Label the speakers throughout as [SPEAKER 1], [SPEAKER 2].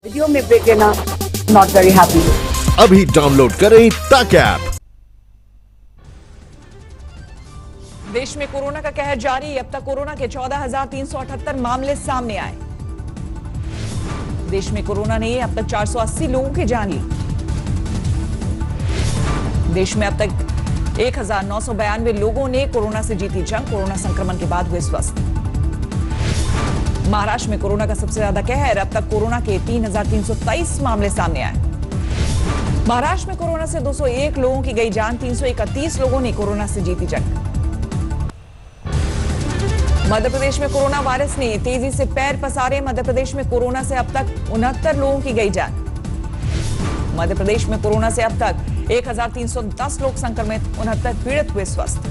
[SPEAKER 1] Video में break लेना not very happy.
[SPEAKER 2] अभी डाउनलोड करें तक ऐप।
[SPEAKER 3] देश में कोरोना का कहर जारी। अब तक कोरोना के 14,378 मामले सामने आए। देश में कोरोना ने अब तक 480 लोगों की जान ली। देश में अब तक 1,992 लोगों ने कोरोना से जीती जंग। कोरोना संक्रमण के बाद हुए स्वस्थ। महाराष्ट्र में कोरोना का सबसे ज्यादा कहर। अब तक कोरोना के 3,323 मामले सामने आए। महाराष्ट्र में कोरोना से 201 लोगों की गई जान। 331 लोगों ने कोरोना से जीती जंग। मध्य प्रदेश में कोरोना वायरस ने तेजी से पैर पसारे। मध्य प्रदेश में कोरोना से अब तक 69 लोगों की गई जान। मध्य प्रदेश में कोरोना से अब तक 1,310 लोग संक्रमित, 69 पीड़ित हुए स्वस्थ।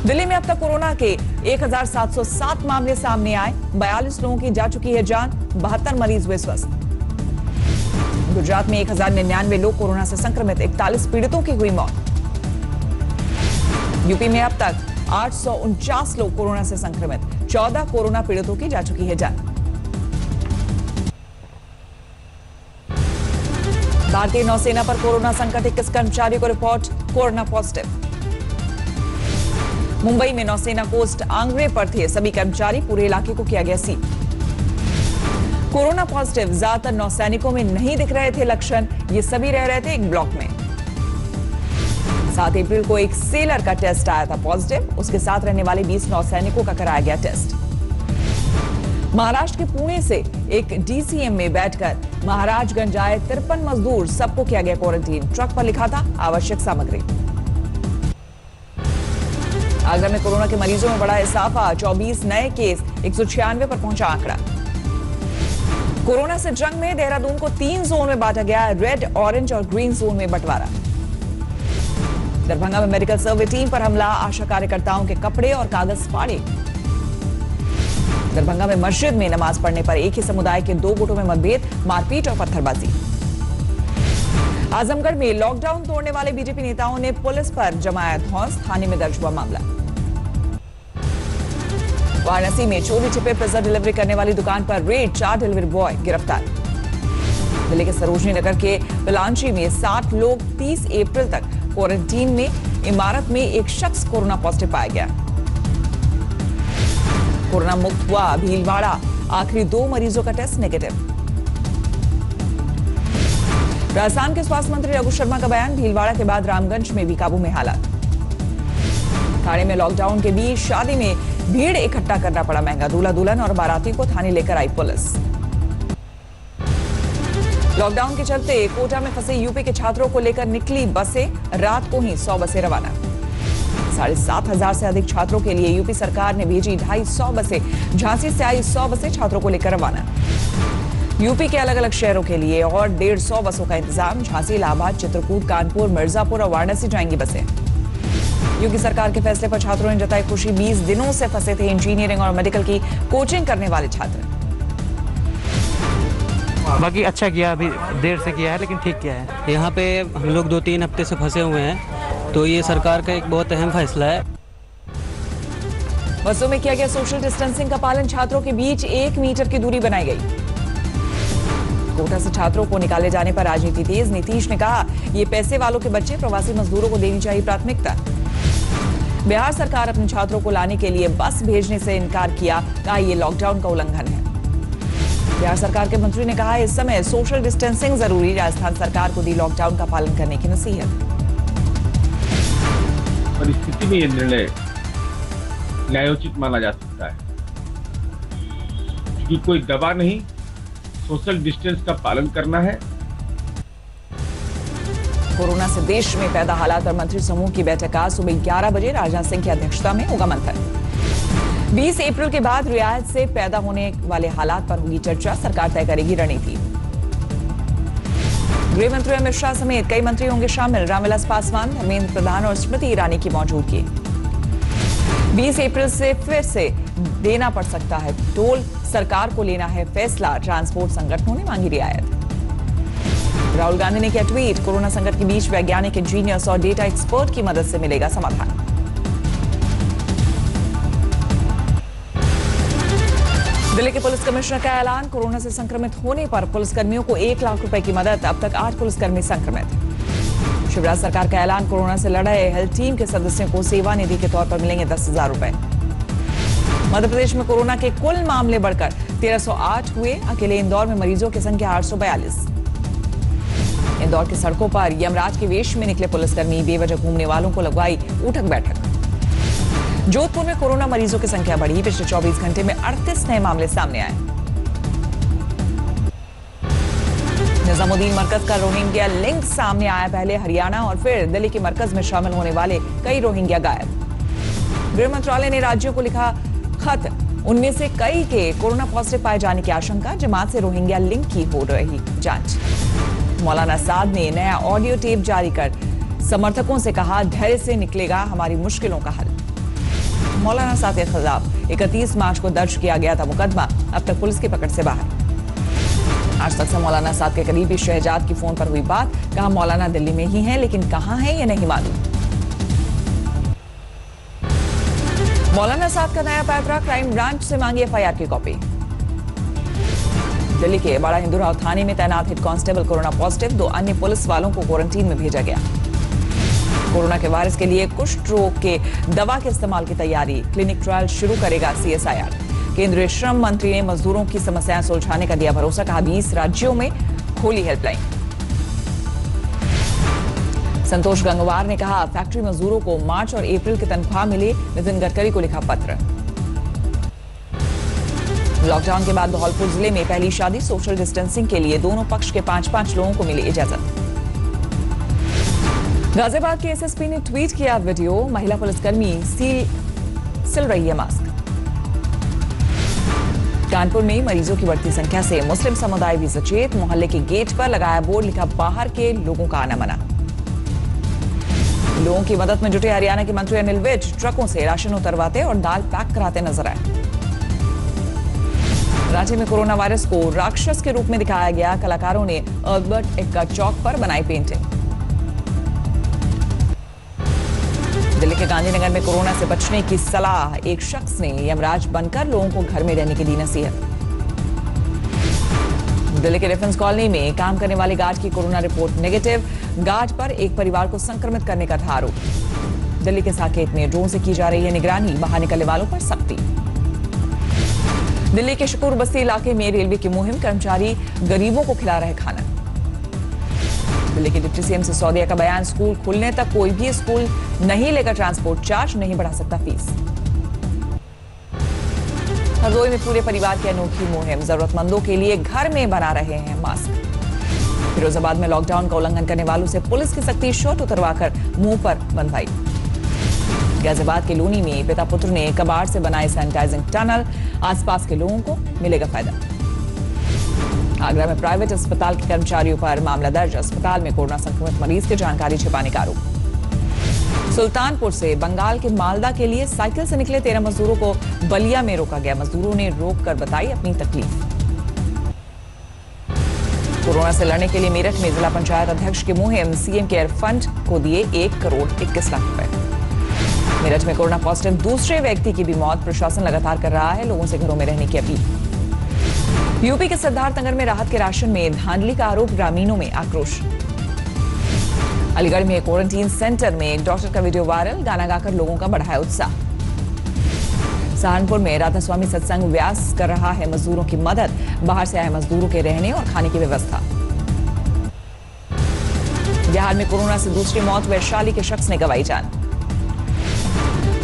[SPEAKER 3] दिल्ली में अब तक कोरोना के 1,707 मामले सामने आए। 42 लोगों की जा चुकी है जान। 72 मरीज हुए स्वस्थ। गुजरात में 1,099 लोग कोरोना से संक्रमित, 41 पीड़ितों की हुई मौत। यूपी में अब तक 849 लोग कोरोना से संक्रमित, 14 कोरोना पीड़ितों की जा चुकी है जान। भारतीय नौसेना पर कोरोना संकट। 21 कर्मचारियों को रिपोर्ट कोरोना पॉजिटिव। मुंबई में नौसेना कोस्ट आंग्रे पर थे सभी कर्मचारी। पूरे इलाके को किया गया सील। कोरोना पॉजिटिव ज्यादातर नौसैनिकों में नहीं दिख रहे थे लक्षण। ये सभी रह रहे थे एक ब्लॉक में। 7 अप्रैल को एक सेलर का टेस्ट आया था पॉजिटिव। उसके साथ रहने वाले 20 नौसैनिकों का कराया गया टेस्ट। महाराष्ट्र के पुणे से एक डीसीएम में बैठकर महाराजगंज आए 53 मजदूर, सबको किया गया क्वारंटीन। ट्रक पर लिखा था आवश्यक सामग्री। आगरा में कोरोना के मरीजों में बड़ा इजाफा। 24 नए केस, 196 पर पहुंचा आंकड़ा। कोरोना से जंग में देहरादून को 3 जोन में बांटा गया। रेड, ऑरेंज और ग्रीन जोन में बंटवारा। दरभंगा में मेडिकल सर्वे टीम पर हमला। आशा कार्यकर्ताओं के कपड़े और कागज फाड़े। दरभंगा में मस्जिद में नमाज पढ़ने पर एक ही समुदाय के 2 गुटों में मतभेद, मारपीट और पत्थरबाजी। आजमगढ़ में लॉकडाउन तोड़ने वाले बीजेपी नेताओं ने पुलिस पर जमाया धौंस। थाने में दर्ज हुआ मामला। वाराणसी में चोरी छिपे पिज्जा डिलीवरी करने वाली दुकान पर रेड। 4 डिलीवरी बॉय गिरफ्तार। दिल्ली के सरोजनी नगर के पिलांची में 60 लोग 30 अप्रैल तक क्वारंटीन में। इमारत में एक शख्स कोरोना पॉजिटिव पाया गया। कोरोना मुक्त हुआ भीलवाड़ा। आखिरी 2 मरीजों का टेस्ट नेगेटिव। राजस्थान के स्वास्थ्य मंत्री रघु शर्मा का बयान। भीलवाड़ा के बाद रामगंज में भी काबू में हालात। थाने में लॉकडाउन के बीच शादी में भीड़ इकट्ठा करना पड़ा महंगा। दूल्हा दुल्हन और बाराती को थाने लेकर आई पुलिस। लॉकडाउन के चलते कोटा में फंसे यूपी के छात्रों को लेकर निकली बसें। रात को ही 100 बसें रवाना। 7,500 से अधिक छात्रों के लिए यूपी सरकार ने भेजी 250 बसें। झांसी से आई 100 बसें छात्रों को लेकर रवाना। यूपी के अलग अलग शहरों के लिए और 150 बसों का इंतजाम। झांसी, इलाहाबाद, चित्रकूट, कानपुर, मिर्जापुर और वाराणसी जाएंगी बसें। योगी सरकार के फैसले पर छात्रों ने जताई खुशी। 20 दिनों से फंसे थे इंजीनियरिंग और मेडिकल की कोचिंग करने वाले छात्र।
[SPEAKER 4] बाकी अच्छा किया, अभी देर से किया है लेकिन ठीक किया है। यहाँ पे हम लोग 2-3 हफ्ते से फंसे हुए हैं, तो ये सरकार का एक बहुत अहम फैसला है।
[SPEAKER 3] बसों में किया गया सोशल डिस्टेंसिंग का पालन। छात्रों के बीच 1 मीटर की दूरी बनाई गई। कोटा से छात्रों को निकाले जाने पर राजनीति तेज। नीतीश ने कहा ये पैसे वालों के बच्चे, प्रवासी मजदूरों को देनी चाहिए प्राथमिकता। बिहार सरकार अपने छात्रों को लाने के लिए बस भेजने से इनकार किया। कहा ये लॉकडाउन का उल्लंघन है। बिहार सरकार के मंत्री ने कहा इस समय सोशल डिस्टेंसिंग जरूरी। राजस्थान सरकार को दी लॉकडाउन का पालन करने की नसीहत।
[SPEAKER 5] परिस्थिति में यह निर्णय न्यायोचित माना जा सकता है कि कोई दबाव नहीं, सोशल डिस्टेंस का पालन करना है।
[SPEAKER 3] कोरोना से देश में पैदा हालात और मंत्री समूह की बैठक आज सुबह 11 बजे राजनाथ सिंह की अध्यक्षता में होगा मंथन। 20 अप्रैल के बाद रियायत से पैदा होने वाले हालात पर होगी चर्चा। सरकार तय करेगी रणनीति। गृह मंत्री अमित शाह समेत कई मंत्री होंगे शामिल। रामविलास पासवान, धर्मेंद्र प्रधान और स्मृति ईरानी की मौजूदगी। 20 अप्रैल से फिर से देना पड़ सकता है टोल। सरकार को लेना है फैसला। ट्रांसपोर्ट संगठनों ने मांगी रियायत। राहुल गांधी ने किया ट्वीट। कोरोना संकट के बीच वैज्ञानिक, इंजीनियर्स और डेटा एक्सपर्ट की मदद से मिलेगा समाधान। दिल्ली के पुलिस कमिश्नर का ऐलान, कोरोना से संक्रमित होने पर पुलिसकर्मियों को 1 लाख रुपए की मदद। अब तक 8 पुलिसकर्मी संक्रमित। शिवराज सरकार का ऐलान, कोरोना से लड़ रहे हेल्थ टीम के सदस्यों को सेवा निधि के तौर पर मिलेंगे 10,000 रुपए। मध्य प्रदेश में कोरोना के कुल मामले बढ़कर 1308 हुए। अकेले इंदौर में मरीजों की संख्या 842। इंदौर की सड़कों पर यमराज के वेश में निकले पुलिसकर्मी, बेवजह घूमने वालों को लगवाई उठक बैठक। जोधपुर में कोरोना मरीजों की संख्या बढ़ी, पिछले 24 घंटे में 38 नए मामले सामने आए। निजामुद्दीन मरकज का रोहिंग्या लिंक सामने आया, पहले हरियाणा और फिर दिल्ली के मरकज में शामिल होने वाले कई रोहिंग्या गायब। गृह मंत्रालय ने राज्यों को लिखा खत, उनमें से कई के कोरोना पॉजिटिव पाए जाने की आशंका, जमात से रोहिंग्या लिंक की हो रही जांच। मौलाना साद ने नया ऑडियो टेप जारी कर समर्थकों से कहा, धैर्य से निकलेगा हमारी मुश्किलों का हल। मौलाना साद के खिलाफ 31 मार्च को दर्ज किया गया था मुकदमा, अब तक पुलिस की पकड़ से बाहर। आज तक से मौलाना साद के करीबी शहजाद की फोन पर हुई बात, कहा मौलाना दिल्ली में ही हैं, लेकिन कहां हैं ये नहीं मालूम। मौलाना साद का नया पैतरा, क्राइम ब्रांच से मांगी एफआईआर की कॉपी। दिल्ली के बड़ा हिंदूराव थाने में तैनात हेड कांस्टेबल कोरोना पॉजिटिव, 2 अन्य पुलिस वालों को क्वारंटीन में भेजा गया। कोरोना के वायरस के लिए कुष्ठ रोग के दवा के इस्तेमाल की तैयारी, क्लिनिक ट्रायल शुरू करेगा सीएसआईआर। केंद्रीय श्रम मंत्री ने मजदूरों की समस्याएं सुलझाने का दिया भरोसा, कहा 20 राज्यों में खोली हेल्पलाइन। संतोष गंगवार ने कहा, फैक्ट्री मजदूरों को मार्च और अप्रैल की तनख्वाह मिले, नितिन गडकरी को लिखा पत्र। लॉकडाउन के बाद धौलपुर जिले में पहली शादी, सोशल डिस्टेंसिंग के लिए दोनों पक्ष के 5-5 लोगों को मिली इजाजत। गाजियाबाद के एसएसपी ने ट्वीट किया वीडियो, महिला पुलिसकर्मी सिल रही है मास्क। कानपुर में मरीजों की बढ़ती संख्या से मुस्लिम समुदाय भी सचेत, मोहल्ले के गेट पर लगाया बोर्ड, लिखा बाहर के लोगों का आना मना। लोगों की मदद में जुटे हरियाणा के मंत्री अनिल विज ट्रकों से राशन उतरवाते और दाल पैक कराते नजर आए। रांची में कोरोना वायरस को राक्षस के रूप में दिखाया गया, कलाकारों ने अल्बर्ट एक्का चौक पर बनाई पेंटिंग। दिल्ली के गांधीनगर में कोरोना से बचने की सलाह, एक शख्स ने यमराज बनकर लोगों को घर में रहने की दी नसीहत। दिल्ली के डिफेंस कॉलोनी में काम करने वाले गार्ड की कोरोना रिपोर्ट नेगेटिव, गार्ड पर एक परिवार को संक्रमित करने का था आरोप। दिल्ली के साकेत में ड्रोन से की जा रही है निगरानी, बाहर निकलने वालों पर सख्ती। दिल्ली के शकूर बस्ती इलाके में रेलवे की मुहिम, कर्मचारी गरीबों को खिला रहे खाना। दिल्ली के डिप्टी सीएम सिसोदिया का बयान, स्कूल खुलने तक कोई भी स्कूल नहीं लेकर ट्रांसपोर्ट चार्ज, नहीं बढ़ा सकता फीस। हरदोई में पूरे परिवार की अनोखी मुहिम, जरूरतमंदों के लिए घर में बना रहे हैं मास्क। फिरोजाबाद में लॉकडाउन का उल्लंघन करने वालों से पुलिस की सख्ती, शर्ट उतरवाकर मुंह पर बंधवाई। गाजियाबाद के लूनी में पिता पुत्र ने कबाड़ से बनाए सैनिटाइजिंग टनल, आसपास के लोगों को मिलेगा फायदा। आगरा में प्राइवेट अस्पताल के कर्मचारियों पर मामला दर्ज, अस्पताल में कोरोना संक्रमित मरीज की जानकारी छिपाने का आरोप। सुल्तानपुर से बंगाल के मालदा के लिए साइकिल से निकले 13 मजदूरों को बलिया में रोका गया, मजदूरों ने रोककर बताई अपनी तकलीफ। कोरोना से लड़ने के लिए मेरठ में जिला पंचायत अध्यक्ष की मुहिम, सीएम केयर फंड को दिए 1 करोड़ 21 लाख रुपए। मेरठ में कोरोना पॉजिटिव दूसरे व्यक्ति की भी मौत, प्रशासन लगातार कर रहा है लोगों से घरों में रहने की अपील। यूपी के सिद्धार्थनगर में राहत के राशन में धांधली का आरोप, ग्रामीणों में आक्रोश। अलीगढ़ में क्वारंटीन सेंटर में एक डॉक्टर का वीडियो वायरल, गाना गाकर लोगों का बढ़ाया उत्साह। सहारनपुर में राधा स्वामी सत्संग व्यास कर रहा है मजदूरों की मदद, बाहर से आए मजदूरों के रहने और खाने की व्यवस्था। बिहार में कोरोना से दूसरी मौत, वैशाली के शख्स ने गंवाई जान।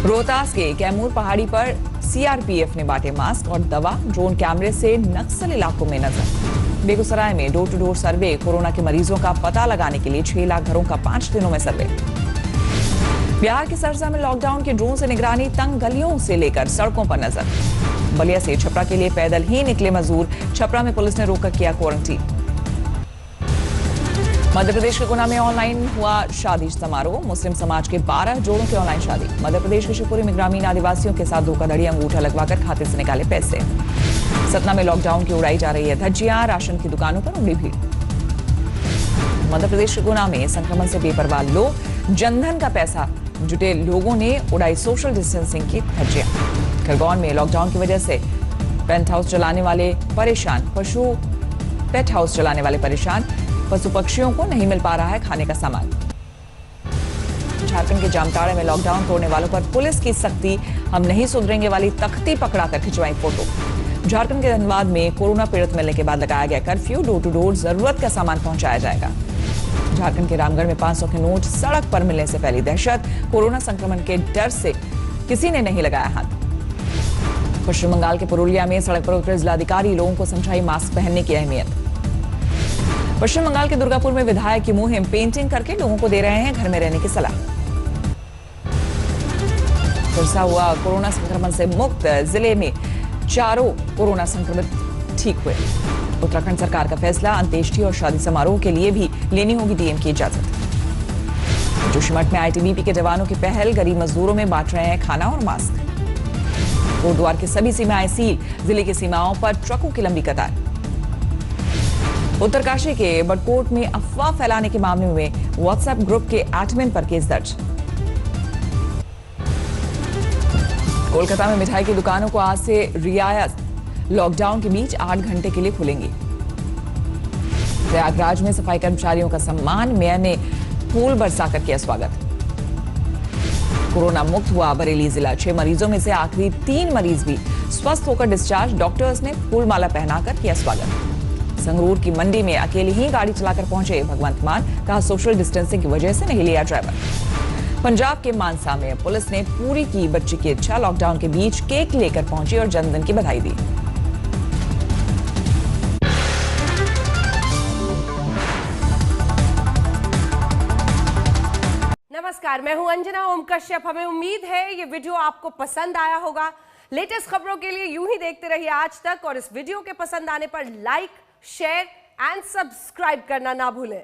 [SPEAKER 3] रोहतास के कैमूर पहाड़ी पर सीआरपीएफ ने बांटे मास्क और दवा, ड्रोन कैमरे से नक्सल इलाकों में नजर। बेगूसराय में door to door survey, corona के मरीजों का पता लगाने के लिए 6 लाख घरों का 5 दिनों में सर्वे। बिहार के सरसा में लॉकडाउन की ड्रोन से निगरानी, तंग गलियों से लेकर सड़कों पर नजर। बलिया से छपरा के लिए पैदल ही निकले मजदूर, छपरा में पुलिस ने रोककर किया क्वारंटीन। मध्य प्रदेश के गुना में ऑनलाइन हुआ शादी समारोह, मुस्लिम समाज के 12 जोड़ों की ऑनलाइन शादी। मध्य प्रदेश के शिवपुरी में ग्रामीण आदिवासियों के साथ धोखाधड़ी, अंगूठा लगवाकर खाते से निकाले पैसे। सतना में लॉकडाउन की उड़ाई जा रही है धज्जियां, राशन की दुकानों पर उमड़ी भीड़। मध्य प्रदेश के गुना में संक्रमण से बेपरवाह लोग, जनधन का पैसा जुटे लोगों ने उड़ाई सोशल डिस्टेंसिंग की धज्जियां। खरगोन में लॉकडाउन की वजह से पेंट हाउस चलाने वाले परेशान, पेट हाउस चलाने वाले परेशान, पशु पक्षियों को नहीं मिल पा रहा है खाने का सामान। झारखंड के जामताड़ा में लॉकडाउन तोड़ने वालों पर पुलिस की सख्ती, हम नहीं सुधरेंगे वाली तख्ती पकड़ाकर खिंचवाई फोटो। झारखंड के धनबाद में कोरोना पीड़ित मिलने के बाद लगाया गया कर्फ्यू, डोर टू डोर जरूरत का सामान पहुंचाया जाएगा। झारखंड के रामगढ़ में 500 के नोट सड़क पर मिलने से फैली दहशत, कोरोना संक्रमण के डर से किसी ने नहीं लगाया हाथ। पश्चिम बंगाल के पुरुलिया में सड़क पर उतरे जिलाधिकारी, लोगों को समझाई मास्क पहनने की अहमियत। पश्चिम बंगाल के दुर्गापुर में विधायक की मुहिम, पेंटिंग करके लोगों को दे रहे हैं घर में रहने की सलाह। सिरसा हुआ कोरोना संक्रमण से मुक्त, जिले में 4 कोरोना संक्रमित ठीक हुए। उत्तराखंड सरकार का फैसला, अंत्येष्टि और शादी समारोह के लिए भी लेनी होगी डीएम की इजाजत। जोशीमठ में आईटीबीपी के जवानों की पहल, गरीब मजदूरों में बांट रहे हैं खाना और मास्क। कोटद्वार की सभी सीमाएं सील, जिले की सीमाओं पर ट्रकों की लंबी कतार। उत्तरकाशी के बड़कोट में अफवाह फैलाने के मामले में व्हाट्सएप ग्रुप के एडमिन पर केस दर्ज। कोलकाता में मिठाई की दुकानों को आज से रियायत, लॉकडाउन के बीच 8 घंटे के लिए खुलेंगी। प्रयागराज में सफाई कर्मचारियों का सम्मान, मेयर ने फूल बरसाकर किया स्वागत। कोरोना मुक्त हुआ बरेली जिला, 6 मरीजों में से आखिरी 3 मरीज भी स्वस्थ होकर डिस्चार्ज, डॉक्टर्स ने फूल माला पहनाकर किया स्वागत। संगरूर की मंडी में अकेले ही गाड़ी चलाकर पहुंचे भगवंत मान, कहा सोशल डिस्टेंसिंग की वजह से नहीं लिया ड्राइवर। पंजाब के मानसा में पुलिस ने पूरी की बच्ची की इच्छा, लॉकडाउन के बीच केक लेकर पहुंची और जन्मदिन की बधाई दी।
[SPEAKER 6] नमस्कार, मैं हूं अंजना ओम कश्यप। हमें उम्मीद है ये वीडियो आपको पसंद आया होगा। लेटेस्ट खबरों के लिए यूं ही देखते रहिए आज तक, और इस वीडियो के पसंद आने पर लाइक, शेयर एंड सब्सक्राइब करना ना भूलें।